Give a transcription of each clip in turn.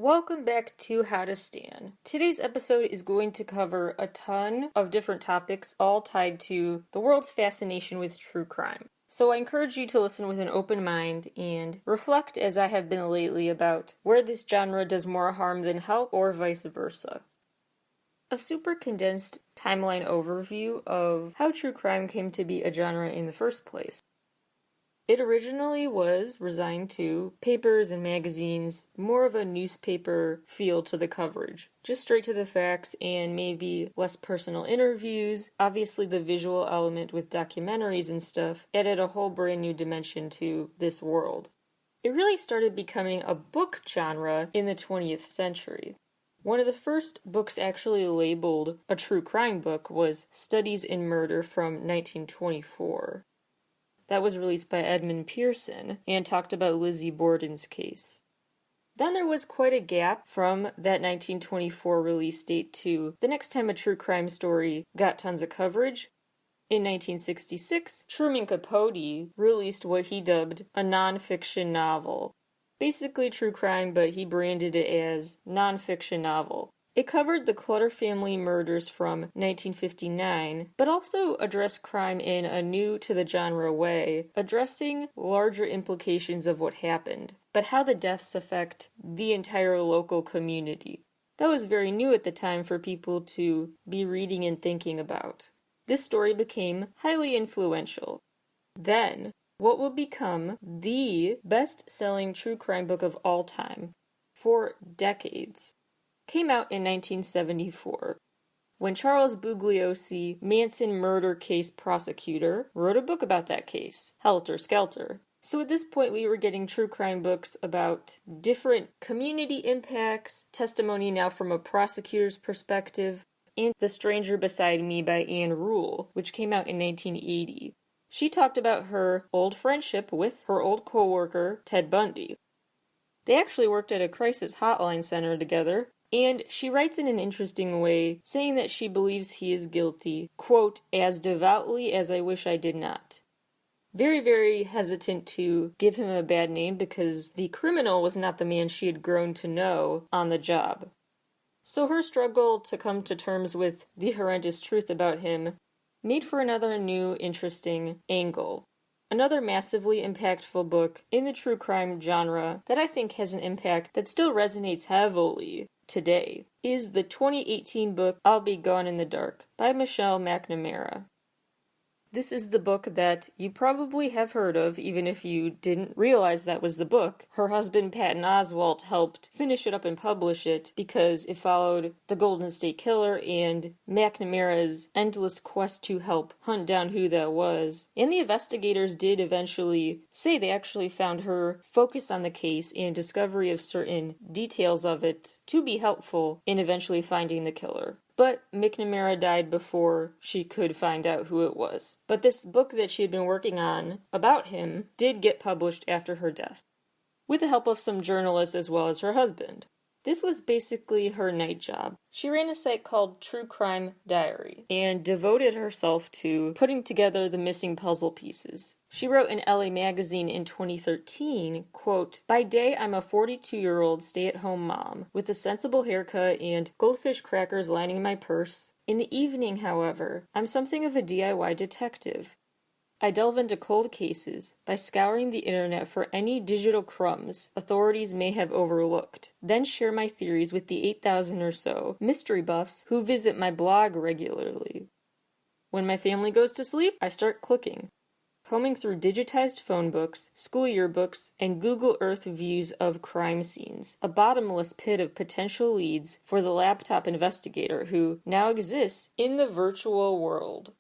Welcome back to How to Stan. Today's episode is going to cover a ton of different topics, all tied to the world's fascination with true crime. So I encourage you to listen with an open mind and reflect, as I have been lately, about where this genre does more harm than help, or vice versa. A super condensed timeline overview of how true crime came to be a genre in the first place. It originally was resigned to papers and magazines, more of a newspaper feel to the coverage. Just straight to the facts and maybe less personal interviews. Obviously the visual element with documentaries and stuff added a whole brand new dimension to this world. It really started becoming a book genre in the 20th century. One of the first books actually labeled a true crime book was Studies in Murder from 1924. That was released by Edmund Pearson and talked about Lizzie Borden's case. Then there was quite a gap from that 1924 release date to the next time a true crime story got tons of coverage. In 1966, Truman Capote released what he dubbed a non-fiction novel. Basically true crime, but he branded it as non-fiction novel. It covered the Clutter family murders from 1959, but also addressed crime in a new-to-the-genre way, addressing larger implications of what happened, but how the deaths affect the entire local community. That was very new at the time for people to be reading and thinking about. This story became highly influential. Then, what would become the best-selling true crime book of all time, for decades, came out in 1974, when Charles Bugliosi, Manson murder case prosecutor, wrote a book about that case, Helter Skelter. So at this point we were getting true crime books about different community impacts, testimony now from a prosecutor's perspective, and The Stranger Beside Me by Anne Rule, which came out in 1980. She talked about her old friendship with her old co-worker, Ted Bundy. They actually worked at a crisis hotline center together, and she writes in an interesting way, saying that she believes he is guilty, quote, as devoutly as I wish I did not. Very, very hesitant to give him a bad name because the criminal was not the man she had grown to know on the job. So her struggle to come to terms with the horrendous truth about him made for another new, interesting angle. Another massively impactful book in the true crime genre that I think has an impact that still resonates heavily today is the 2018 book I'll Be Gone in the Dark by Michelle McNamara. This is the book that you probably have heard of, even if you didn't realize that was the book. Her husband, Patton Oswalt, helped finish it up and publish it because it followed the Golden State Killer and McNamara's endless quest to help hunt down who that was. And the investigators did eventually say they actually found her focus on the case and discovery of certain details of it to be helpful in eventually finding the killer. But McNamara died before she could find out who it was. But this book that she had been working on about him did get published after her death, with the help of some journalists as well as her husband. This was basically her night job. She ran a site called True Crime Diary and devoted herself to putting together the missing puzzle pieces. She wrote in LA Magazine in 2013, quote, by day I'm a 42-year-old stay-at-home mom with a sensible haircut and goldfish crackers lining my purse. In the evening, however, I'm something of a DIY detective. I delve into cold cases by scouring the internet for any digital crumbs authorities may have overlooked, then share my theories with the 8,000 or so mystery buffs who visit my blog regularly. When my family goes to sleep, I start clicking, combing through digitized phone books, school yearbooks, and Google Earth views of crime scenes, a bottomless pit of potential leads for the laptop investigator who now exists in the virtual world.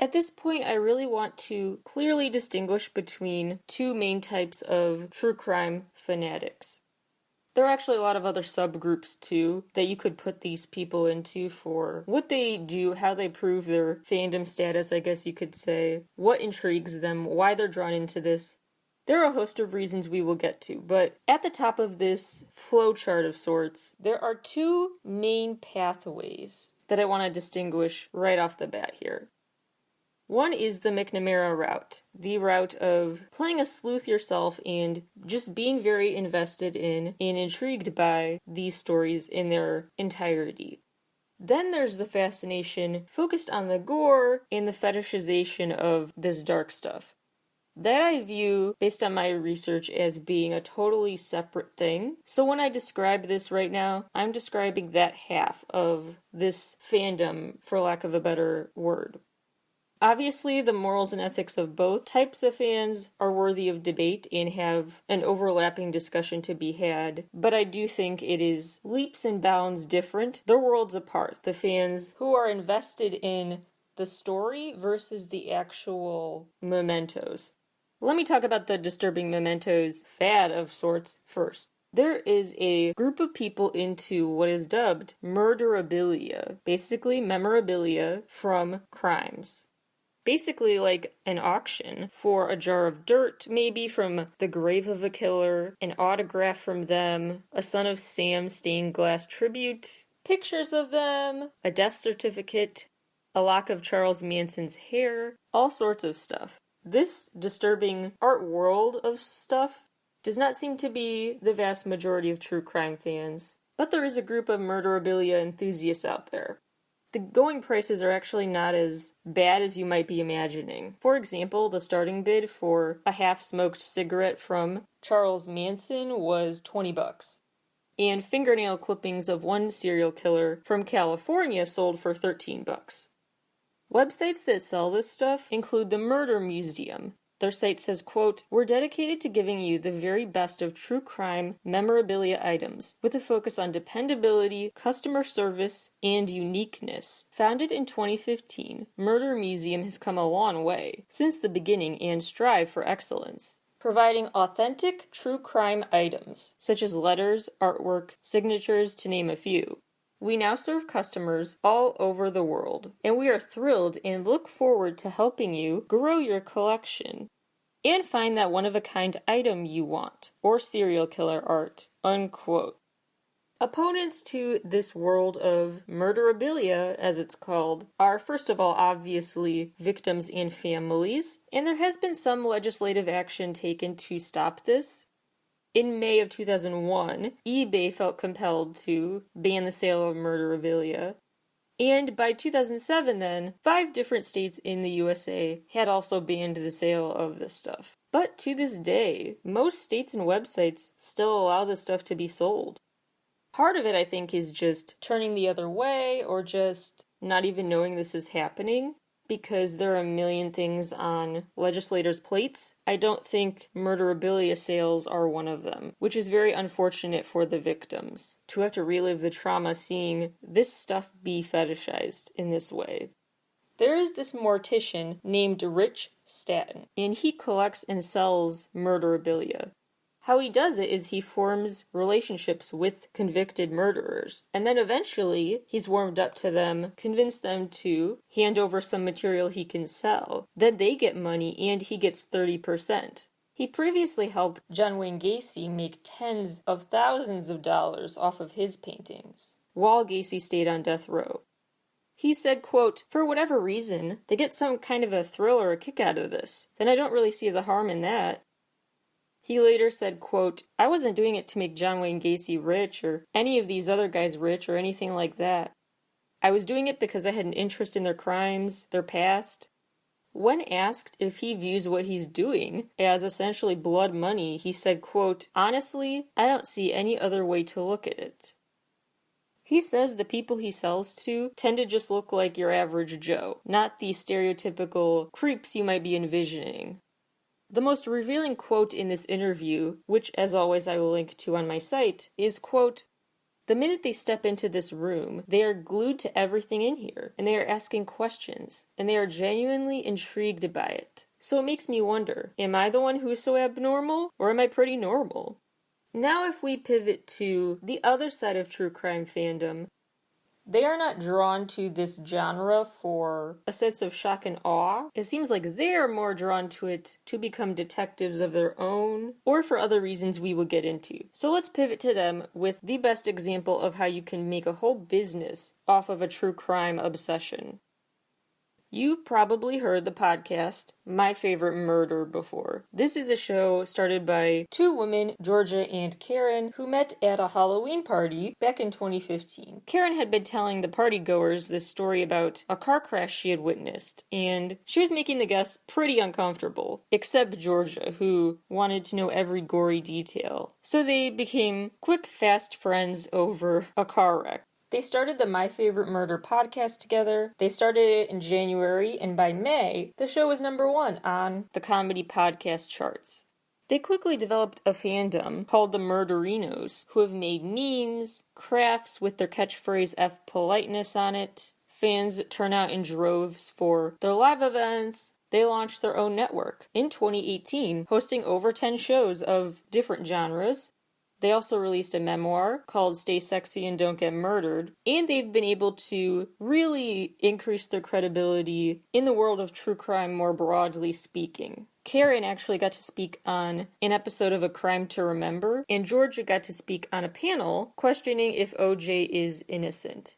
At this point, I really want to clearly distinguish between two main types of true crime fanatics. There are actually a lot of other subgroups, too, that you could put these people into for what they do, how they prove their fandom status, I guess you could say, what intrigues them, why they're drawn into this. There are a host of reasons we will get to, but at the top of this flowchart of sorts, there are two main pathways that I want to distinguish right off the bat here. One is the McNamara route, the route of playing a sleuth yourself and just being very invested in and intrigued by these stories in their entirety. Then there's the fascination focused on the gore and the fetishization of this dark stuff. That I view, based on my research, as being a totally separate thing. So when I describe this right now, I'm describing that half of this fandom, for lack of a better word. Obviously, the morals and ethics of both types of fans are worthy of debate and have an overlapping discussion to be had, but I do think it is leaps and bounds different. They're worlds apart. The fans who are invested in the story versus the actual mementos. Let me talk about the disturbing mementos fad of sorts first. There is a group of people into what is dubbed murderabilia, basically memorabilia from crimes. Basically like an auction for a jar of dirt, maybe from the grave of a killer, an autograph from them, a Son of Sam stained glass tribute, pictures of them, a death certificate, a lock of Charles Manson's hair, all sorts of stuff. This disturbing art world of stuff does not seem to be the vast majority of true crime fans, but there is a group of murderabilia enthusiasts out there. The going prices are actually not as bad as you might be imagining. For example, the starting bid for a half-smoked cigarette from Charles Manson was $20. And fingernail clippings of one serial killer from California sold for $13. Websites that sell this stuff include the Murder Museum. Their site says, quote, "We're dedicated to giving you the very best of true crime memorabilia items, with a focus on dependability, customer service, and uniqueness. Founded in 2015, Murder Museum has come a long way since the beginning and strive for excellence, providing authentic true crime items, such as letters, artwork, signatures, to name a few. We now serve customers all over the world, and we are thrilled and look forward to helping you grow your collection and find that one-of-a-kind item you want, or serial killer art." Unquote. Opponents to this world of murderabilia, as it's called, are first of all obviously victims and families, and there has been some legislative action taken to stop this. In May of 2001, eBay felt compelled to ban the sale of murderabilia. And by 2007 then, 5 different states in the USA had also banned the sale of this stuff. But to this day, most states and websites still allow this stuff to be sold. Part of it, I think, is just turning the other way or just not even knowing this is happening, because there are a million things on legislators' plates. I don't think murderabilia sales are one of them, which is very unfortunate for the victims, to have to relive the trauma seeing this stuff be fetishized in this way. There is this mortician named Rich Staten, and he collects and sells murderabilia. How he does it is he forms relationships with convicted murderers, and then eventually he's warmed up to them, convinced them to hand over some material he can sell. Then they get money and he gets 30%. He previously helped John Wayne Gacy make tens of thousands of dollars off of his paintings, while Gacy stayed on death row. He said, quote, "For whatever reason, they get some kind of a thrill or a kick out of this. Then I don't really see the harm in that." He later said, quote, "I wasn't doing it to make John Wayne Gacy rich or any of these other guys rich or anything like that. I was doing it because I had an interest in their crimes, their past." When asked if he views what he's doing as essentially blood money, he said, quote, "Honestly, I don't see any other way to look at it." He says the people he sells to tend to just look like your average Joe, not the stereotypical creeps you might be envisioning. The most revealing quote in this interview, which as always I will link to on my site, is, quote, "The minute they step into this room, they are glued to everything in here, and they are asking questions, and they are genuinely intrigued by it. So it makes me wonder, am I the one who is so abnormal, or am I pretty normal?" Now if we pivot to the other side of true crime fandom, they are not drawn to this genre for a sense of shock and awe. It seems like they are more drawn to it to become detectives of their own, or for other reasons we will get into. So let's pivot to them with the best example of how you can make a whole business off of a true crime obsession. You've probably heard the podcast My Favorite Murder before. This is a show started by two women, Georgia and Karen, who met at a Halloween party back in 2015. Karen had been telling the partygoers this story about a car crash she had witnessed, and she was making the guests pretty uncomfortable, except Georgia, who wanted to know every gory detail. So they became quick, fast friends over a car wreck. They started the My Favorite Murder podcast together. They started it in January, and by May, the show was #1 on the comedy podcast charts. They quickly developed a fandom called the Murderinos, who have made memes, crafts with their catchphrase F politeness on it. Fans turn out in droves for their live events. They launched their own network in 2018, hosting over 10 shows of different genres. They also released a memoir called Stay Sexy and Don't Get Murdered, and they've been able to really increase their credibility in the world of true crime more broadly speaking. Karen actually got to speak on an episode of A Crime to Remember, and Georgia got to speak on a panel questioning if OJ is innocent.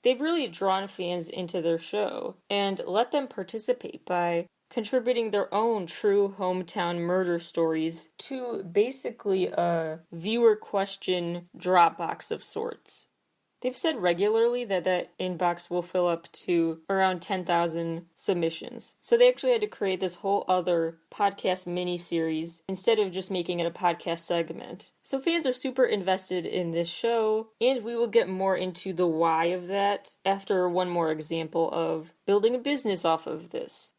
They've really drawn fans into their show and let them participate by contributing their own true hometown murder stories to basically a viewer question Dropbox of sorts. They've said regularly that inbox will fill up to around 10,000 submissions. So they actually had to create this whole other podcast mini-series instead of just making it a podcast segment. So fans are super invested in this show, and we will get more into the why of that after one more example of building a business off of this.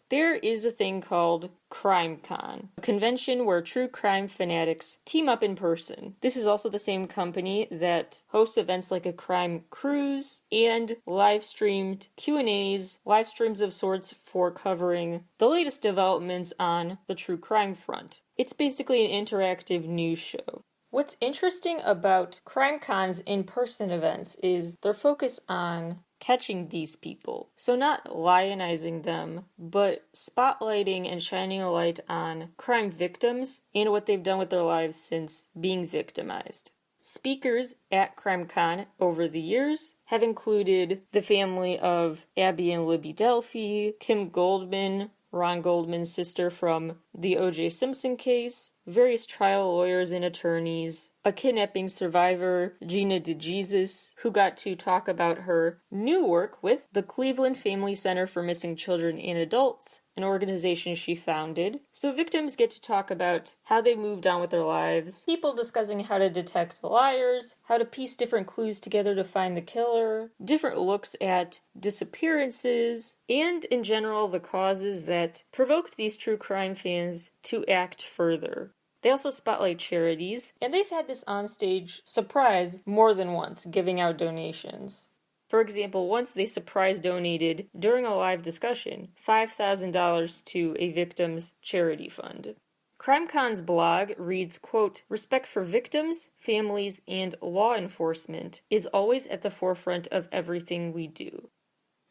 There is a thing called CrimeCon, a convention where true crime fanatics team up in person. This is also the same company that hosts events like a crime cruise and live-streamed Q&As, live streams of sorts for covering the latest developments on the true crime front. It's basically an interactive news show. What's interesting about CrimeCon's in-person events is their focus on catching these people. So not lionizing them, but spotlighting and shining a light on crime victims and what they've done with their lives since being victimized. Speakers at CrimeCon over the years have included the family of Abby and Libby Delphi, Kim Goldman, Ron Goldman's sister from the O.J. Simpson case, various trial lawyers and attorneys, a kidnapping survivor, Gina DeJesus, who got to talk about her new work with the Cleveland Family Center for Missing Children and Adults, an organization she founded. So victims get to talk about how they moved on with their lives, people discussing how to detect liars, how to piece different clues together to find the killer, different looks at disappearances, and in general the causes that provoked these true crime fans to act further. They also spotlight charities, and they've had this onstage surprise more than once, giving out donations. For example, once they surprise donated, during a live discussion, $5,000 to a victim's charity fund. CrimeCon's blog reads, quote, "Respect for victims, families, and law enforcement is always at the forefront of everything we do."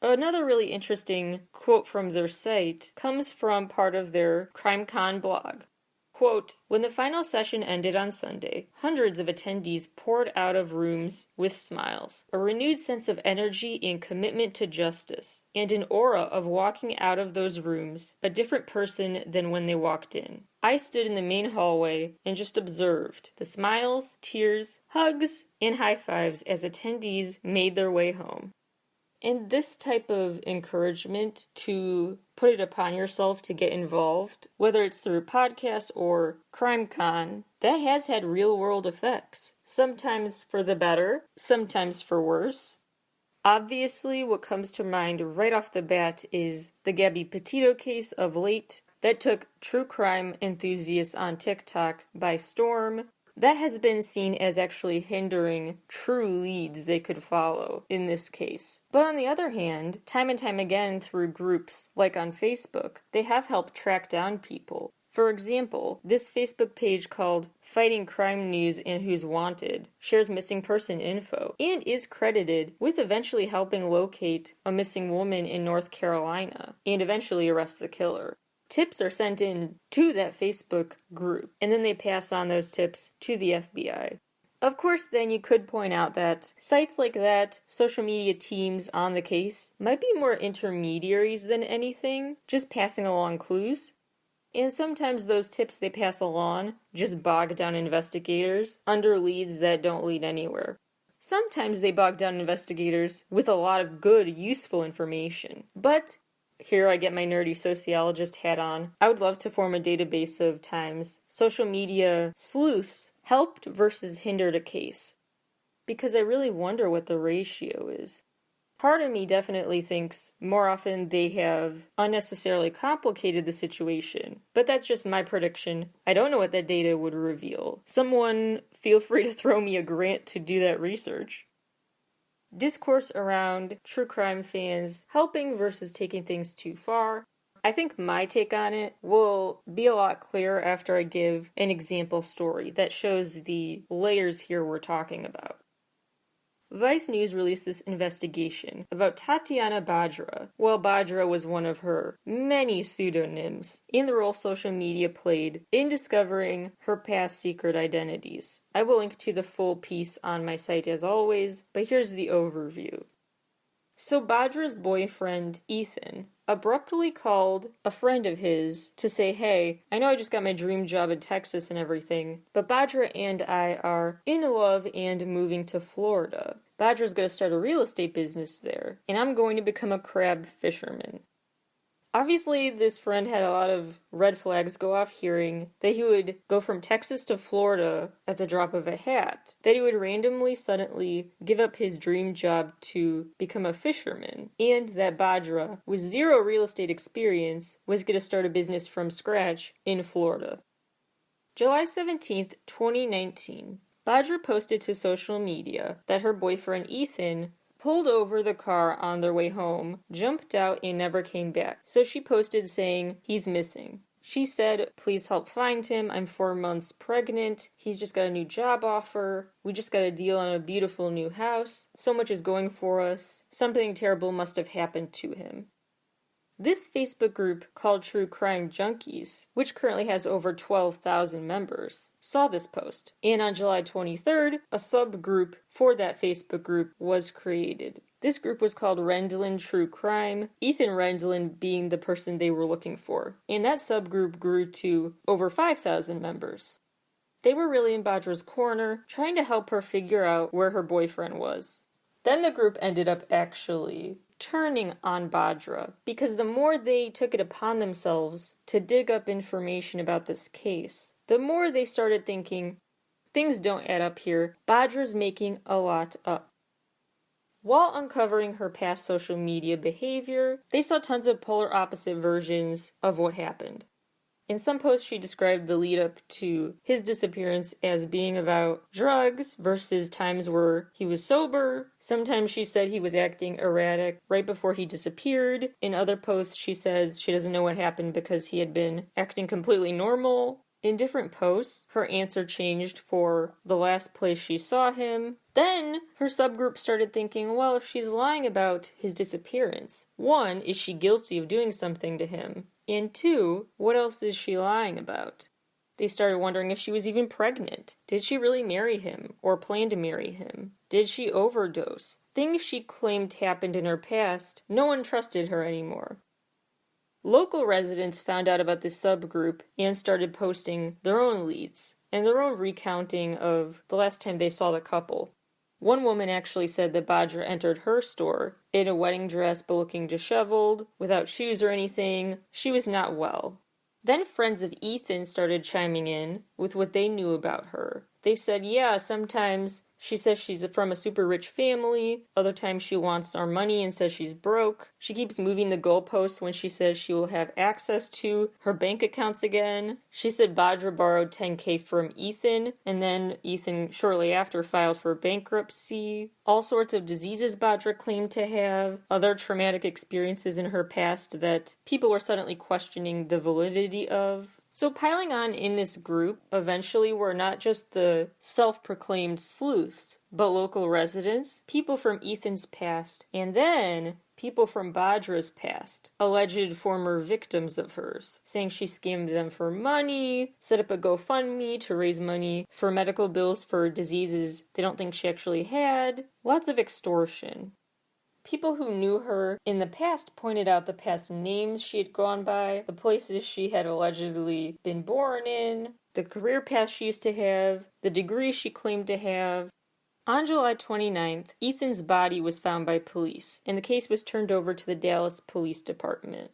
Another really interesting quote from their site comes from part of their CrimeCon blog. Quote, "When the final session ended on Sunday, hundreds of attendees poured out of rooms with smiles, a renewed sense of energy and commitment to justice, and an aura of walking out of those rooms a different person than when they walked in. I stood in the main hallway and just observed the smiles, tears, hugs, and high fives as attendees made their way home." And this type of encouragement to put it upon yourself to get involved, whether it's through podcasts or CrimeCon, that has had real-world effects. Sometimes for the better, sometimes for worse. Obviously, what comes to mind right off the bat is the Gabby Petito case of late that took true crime enthusiasts on TikTok by storm. That has been seen as actually hindering true leads they could follow in this case. But on the other hand, time and time again through groups like on Facebook, they have helped track down people. For example, this Facebook page called Fighting Crime News and Who's Wanted shares missing person info and is credited with eventually helping locate a missing woman in North Carolina and eventually arrest the killer. Tips are sent in to that Facebook group, and then they pass on those tips to the FBI. Of course, then you could point out that sites like that, social media teams on the case, might be more intermediaries than anything, just passing along clues. And sometimes those tips they pass along just bog down investigators under leads that don't lead anywhere. Sometimes they bog down investigators with a lot of good, useful information. But here I get my nerdy sociologist hat on. I would love to form a database of times social media sleuths helped versus hindered a case, because I really wonder what the ratio is. Part of me definitely thinks more often they have unnecessarily complicated the situation, but that's just my prediction. I don't know what that data would reveal. Someone feel free to throw me a grant to do that research. Discourse around true crime fans helping versus taking things too far. I think my take on it will be a lot clearer after I give an example story that shows the layers here we're talking about. Vice News released this investigation about Tatiana Bajra. Well, Bajra was one of her many pseudonyms in the role social media played in discovering her past secret identities. I will link to the full piece on my site as always, but here's the overview. So Badra's boyfriend, Ethan, abruptly called a friend of his to say, hey, I know I just got my dream job in Texas and everything, but Badra and I are in love and moving to Florida. Badra's going to start a real estate business there, and I'm going to become a crab fisherman. Obviously, this friend had a lot of red flags go off hearing that he would go from Texas to Florida at the drop of a hat, that he would randomly, suddenly give up his dream job to become a fisherman, and that Bajra, with zero real estate experience, was going to start a business from scratch in Florida. July 17th, 2019, Bajra posted to social media that her boyfriend Ethan pulled over the car on their way home, jumped out, and never came back. So she posted saying, he's missing. She said, please help find him. I'm 4 months pregnant. He's just got a new job offer. We just got a deal on a beautiful new house. So much is going for us. Something terrible must have happened to him. This Facebook group called True Crime Junkies, which currently has over 12,000 members, saw this post. And on July 23rd, a subgroup for that Facebook group was created. This group was called Rendlin True Crime, Ethan Rendlin being the person they were looking for. And that subgroup grew to over 5,000 members. They were really in Badra's corner, trying to help her figure out where her boyfriend was. Then the group ended up actually turning on Bajra, because the more they took it upon themselves to dig up information about this case, the more they started thinking, things don't add up here, Badra's making a lot up. While uncovering her past social media behavior, they saw tons of polar opposite versions of what happened. In some posts, she described the lead up to his disappearance as being about drugs versus times where he was sober. Sometimes she said he was acting erratic right before he disappeared. In other posts, she says she doesn't know what happened because he had been acting completely normal. In different posts, her answer changed for the last place she saw him. Then, her subgroup started thinking, well, if she's lying about his disappearance, 1, is she guilty of doing something to him? And 2, what else is she lying about? They started wondering if she was even pregnant. Did she really marry him, or plan to marry him? Did she overdose? Things she claimed happened in her past, no one trusted her anymore. Local residents found out about this subgroup and started posting their own leads and their own recounting of the last time they saw the couple. One woman actually said that Bajra entered her store in a wedding dress but looking disheveled, without shoes or anything. She was not well. Then friends of Ethan started chiming in with what they knew about her. They said, yeah, sometimes she says she's from a super rich family. Other times she wants our money and says she's broke. She keeps moving the goalposts when she says she will have access to her bank accounts again. She said Bajra borrowed $10,000 from Ethan, and then Ethan shortly after filed for bankruptcy. All sorts of diseases Bajra claimed to have. Other traumatic experiences in her past that people were suddenly questioning the validity of. So piling on in this group eventually were not just the self-proclaimed sleuths, but local residents, people from Ethan's past, and then people from Badra's past, alleged former victims of hers, saying she scammed them for money, set up a GoFundMe to raise money for medical bills for diseases they don't think she actually had. Lots of extortion. People who knew her in the past pointed out the past names she had gone by, the places she had allegedly been born in, the career path she used to have, the degree she claimed to have. On July 29th, Ethan's body was found by police, and the case was turned over to the Dallas Police Department.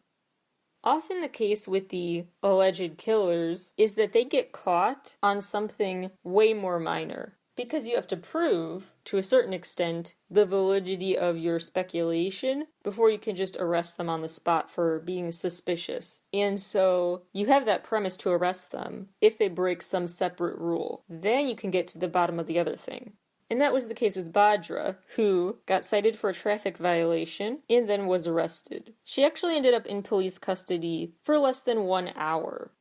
Often the case with the alleged killers is that they get caught on something way more minor, because you have to prove, to a certain extent, the validity of your speculation before you can just arrest them on the spot for being suspicious. And so you have that premise to arrest them if they break some separate rule. Then you can get to the bottom of the other thing. And that was the case with Badra, who got cited for a traffic violation and then was arrested. She actually ended up in police custody for less than 1 hour.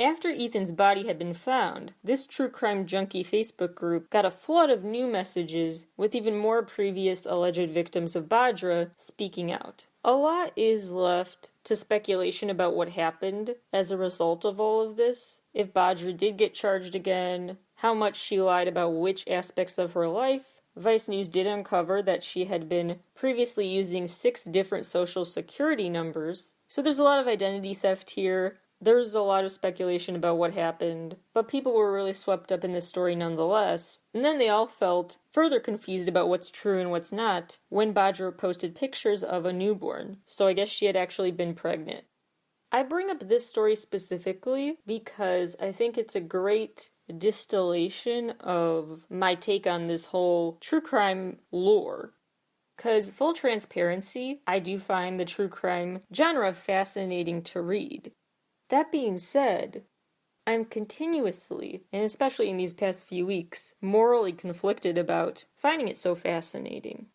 After Ethan's body had been found, this true crime junkie Facebook group got a flood of new messages with even more previous alleged victims of Badra speaking out. A lot is left to speculation about what happened as a result of all of this. If Badra did get charged again, how much she lied about which aspects of her life. Vice News did uncover that she had been previously using 6 different social security numbers. So there's a lot of identity theft here. There's a lot of speculation about what happened, but people were really swept up in this story nonetheless, and then they all felt further confused about what's true and what's not when Badra posted pictures of a newborn, so I guess she had actually been pregnant. I bring up this story specifically because I think it's a great distillation of my take on this whole true crime lore. Because, full transparency, I do find the true crime genre fascinating to read. That being said, I'm continuously, and especially in these past few weeks, morally conflicted about finding it so fascinating.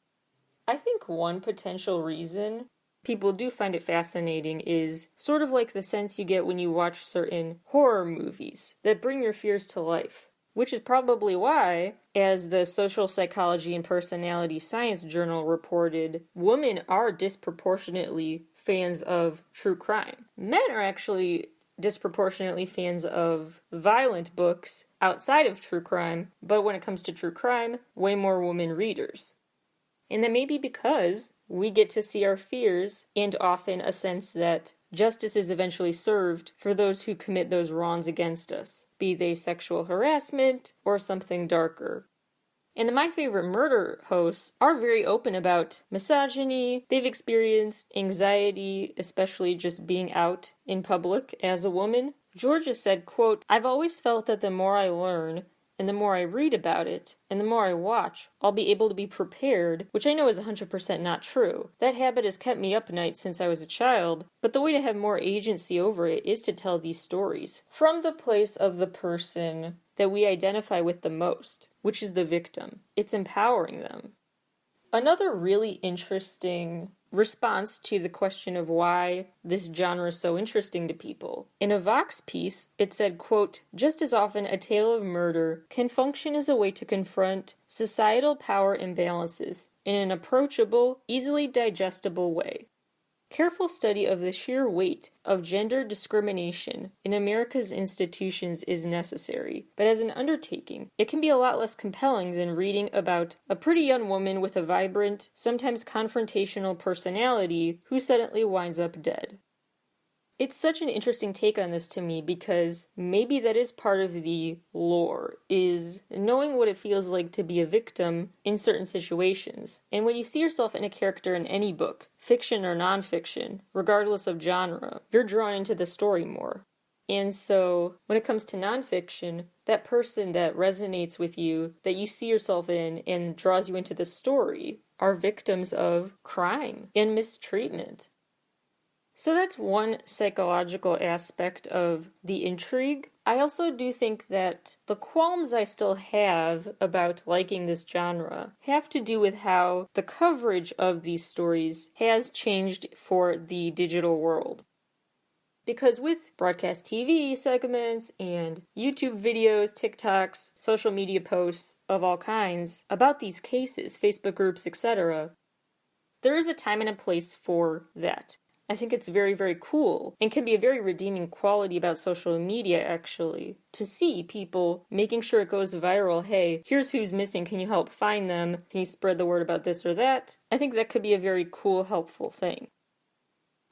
I think one potential reason people do find it fascinating is sort of like the sense you get when you watch certain horror movies that bring your fears to life. Which is probably why, as the Social Psychology and Personality Science Journal reported, women are disproportionately fans of true crime. Men are actually disproportionately fans of violent books outside of true crime, but when it comes to true crime, way more women readers. And that may be because we get to see our fears and often a sense that justice is eventually served for those who commit those wrongs against us, be they sexual harassment or something darker. And the My Favorite Murder hosts are very open about misogyny. They've experienced anxiety, especially just being out in public as a woman. Georgia said, quote, "I've always felt that the more I learn, and the more I read about it, and the more I watch, I'll be able to be prepared, which I know is 100% not true. That habit has kept me up nights since I was a child, but the way to have more agency over it is to tell these stories from the place of the person that we identify with the most, which is the victim. It's empowering them." Another really interesting response to the question of why this genre is so interesting to people. In a Vox piece, it said, quote, "Just as often a tale of murder can function as a way to confront societal power imbalances in an approachable, easily digestible way. Careful study of the sheer weight of gender discrimination in America's institutions is necessary, but as an undertaking, it can be a lot less compelling than reading about a pretty young woman with a vibrant, sometimes confrontational personality who suddenly winds up dead." It's such an interesting take on this to me because maybe that is part of the lore, is knowing what it feels like to be a victim in certain situations. And when you see yourself in a character in any book, fiction or nonfiction, regardless of genre, you're drawn into the story more. And so, when it comes to nonfiction, that person that resonates with you, that you see yourself in and draws you into the story, are victims of crime and mistreatment. So that's one psychological aspect of the intrigue. I also do think that the qualms I still have about liking this genre have to do with how the coverage of these stories has changed for the digital world. Because with broadcast TV segments and YouTube videos, TikToks, social media posts of all kinds about these cases, Facebook groups, etc., there is a time and a place for that. I think it's very, very cool and can be a very redeeming quality about social media, actually, to see people making sure it goes viral. Hey, here's who's missing. Can you help find them? Can you spread the word about this or that? I think that could be a very cool, helpful thing.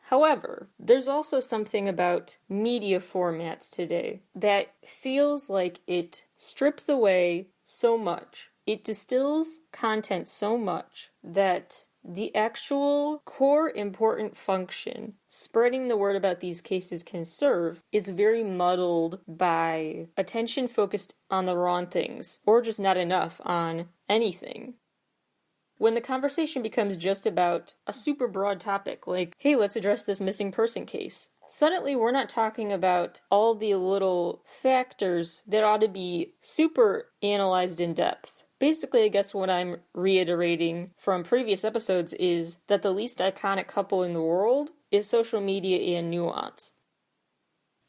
However, there's also something about media formats today that feels like it strips away so much. It distills content so much that the actual core important function spreading the word about these cases can serve is very muddled by attention focused on the wrong things, or just not enough on anything. When the conversation becomes just about a super broad topic, like, hey, let's address this missing person case, suddenly we're not talking about all the little factors that ought to be super analyzed in depth. Basically, I guess what I'm reiterating from previous episodes is that the least iconic couple in the world is social media and nuance.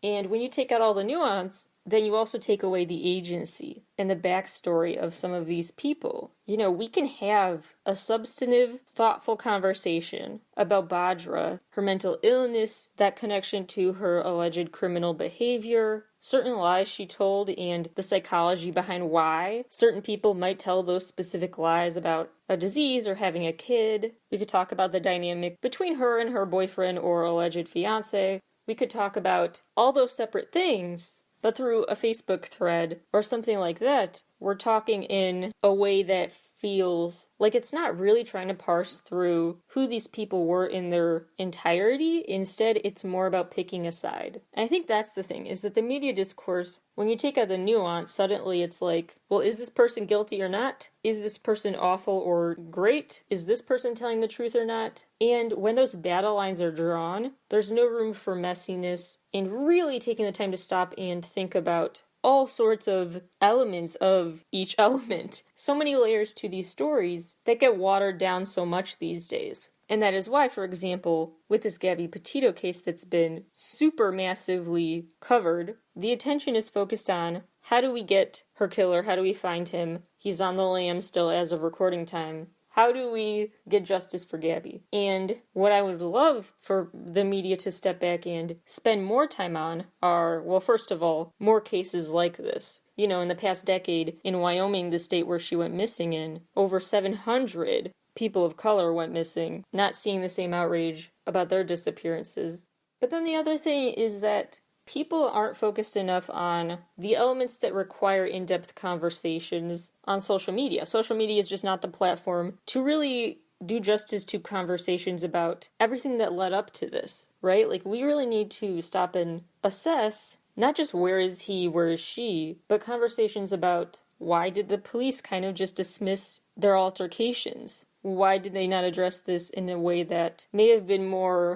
And when you take out all the nuance, then you also take away the agency and the backstory of some of these people. You know, we can have a substantive, thoughtful conversation about Bhadra, her mental illness, that connection to her alleged criminal behavior, certain lies she told, and the psychology behind why certain people might tell those specific lies about a disease or having a kid. We could talk about the dynamic between her and her boyfriend or alleged fiancé. We could talk about all those separate things, but through a Facebook thread or something like that, we're talking in a way that feels like it's not really trying to parse through who these people were in their entirety. Instead, it's more about picking a side. And I think that's the thing, is that the media discourse, when you take out the nuance, suddenly it's like, well, is this person guilty or not? Is this person awful or great? Is this person telling the truth or not? And when those battle lines are drawn, there's no room for messiness and really taking the time to stop and think about all sorts of elements of each element. So many layers to these stories that get watered down so much these days. And that is why, for example, with this Gabby Petito case that's been super massively covered, the attention is focused on how do we get her killer, how do we find him? He's on the lam still as of recording time. How do we get justice for Gabby? And what I would love for the media to step back and spend more time on are, well, first of all, more cases like this. You know, in the past decade, in Wyoming, the state where she went missing in, over 700 people of color went missing, not seeing the same outrage about their disappearances. But then the other thing is that people aren't focused enough on the elements that require in-depth conversations on social media. Social media is just not the platform to really do justice to conversations about everything that led up to this, right? Like, we really need to stop and assess not just where is he, where is she, but conversations about why did the police kind of just dismiss their altercations? Why did they not address this in a way that may have been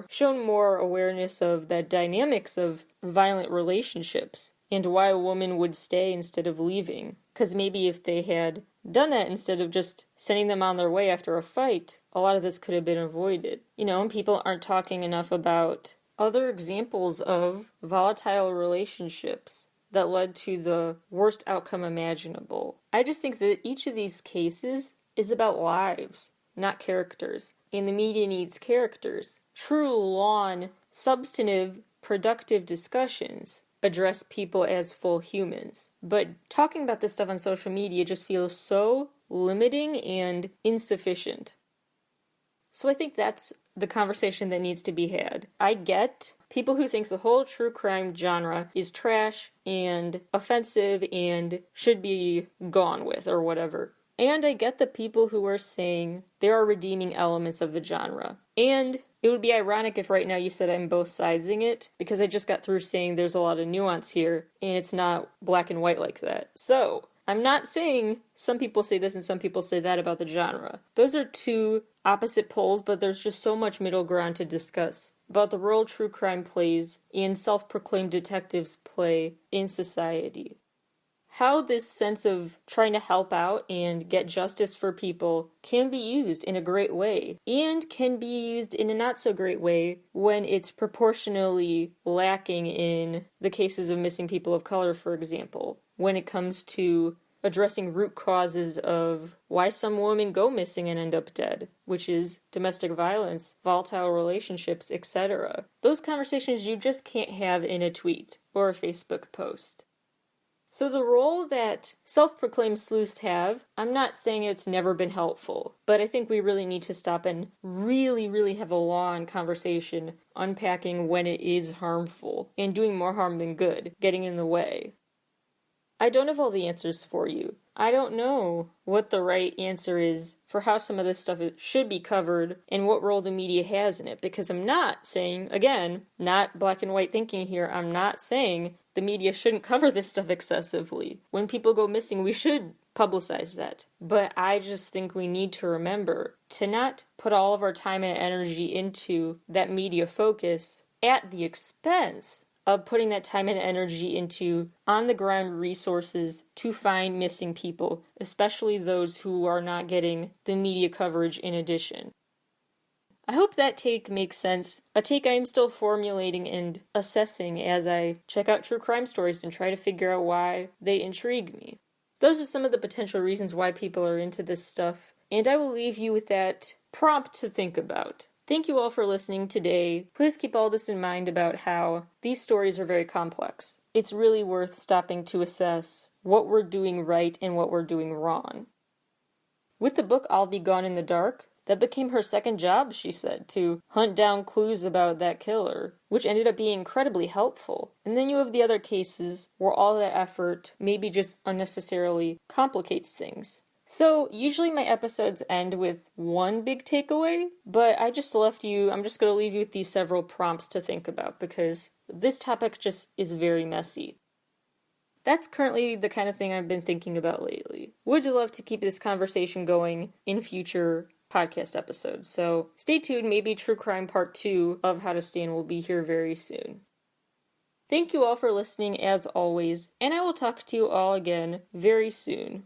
shown more awareness of the dynamics of violent relationships and why a woman would stay instead of leaving? Because maybe if they had done that instead of just sending them on their way after a fight, a lot of this could have been avoided. You know, and people aren't talking enough about other examples of volatile relationships that led to the worst outcome imaginable. I just think that each of these cases is about lives, not characters. And the media needs characters. True, long, substantive, productive discussions address people as full humans. But talking about this stuff on social media just feels so limiting and insufficient. So I think that's the conversation that needs to be had. I get people who think the whole true crime genre is trash and offensive and should be gone with or whatever. And I get the people who are saying there are redeeming elements of the genre. And it would be ironic if right now you said I'm both sidesing it, because I just got through saying there's a lot of nuance here, and it's not black and white like that. So, I'm not saying some people say this and some people say that about the genre. Those are two opposite poles, but there's just so much middle ground to discuss about the role true crime plays and self-proclaimed detectives play in society. how this sense of trying to help out and get justice for people can be used in a great way, and can be used in a not so great way when it's proportionally lacking in the cases of missing people of color, for example, when it comes to addressing root causes of why some women go missing and end up dead, which is domestic violence, volatile relationships, etc. Those conversations you just can't have in a tweet or a Facebook post. So the role that self-proclaimed sleuths have, I'm not saying it's never been helpful, but I think we really need to stop and really have a long conversation unpacking when it is harmful and doing more harm than good, getting in the way. I don't have all the answers for you. I don't know what the right answer is for how some of this stuff should be covered and what role the media has in it, because I'm not saying, again, not black and white thinking here, I'm not saying the media shouldn't cover this stuff excessively. When people go missing, we should publicize that. But I just think we need to remember to not put all of our time and energy into that media focus at the expense of putting that time and energy into on-the-ground resources to find missing people, especially those who are not getting the media coverage in addition. I hope that take makes sense, a take I am still formulating and assessing as I check out true crime stories and try to figure out why they intrigue me. Those are some of the potential reasons why people are into this stuff, and I will leave you with that prompt to think about. Thank you all for listening today. Please keep all this in mind about how these stories are very complex. It's really worth stopping to assess what we're doing right and what we're doing wrong. With the book I'll Be Gone in the Dark, that became her second job, she said, to hunt down clues about that killer, which ended up being incredibly helpful. And then you have the other cases where all that effort maybe just unnecessarily complicates things. So, usually my episodes end with one big takeaway, but I'm just going to leave you with these several prompts to think about, because this topic just is very messy. That's currently the kind of thing I've been thinking about lately. Would love to keep this conversation going in future podcast episodes, so stay tuned, maybe True Crime Part 2 of How to Stand will be here very soon. Thank you all for listening as always, and I will talk to you all again very soon.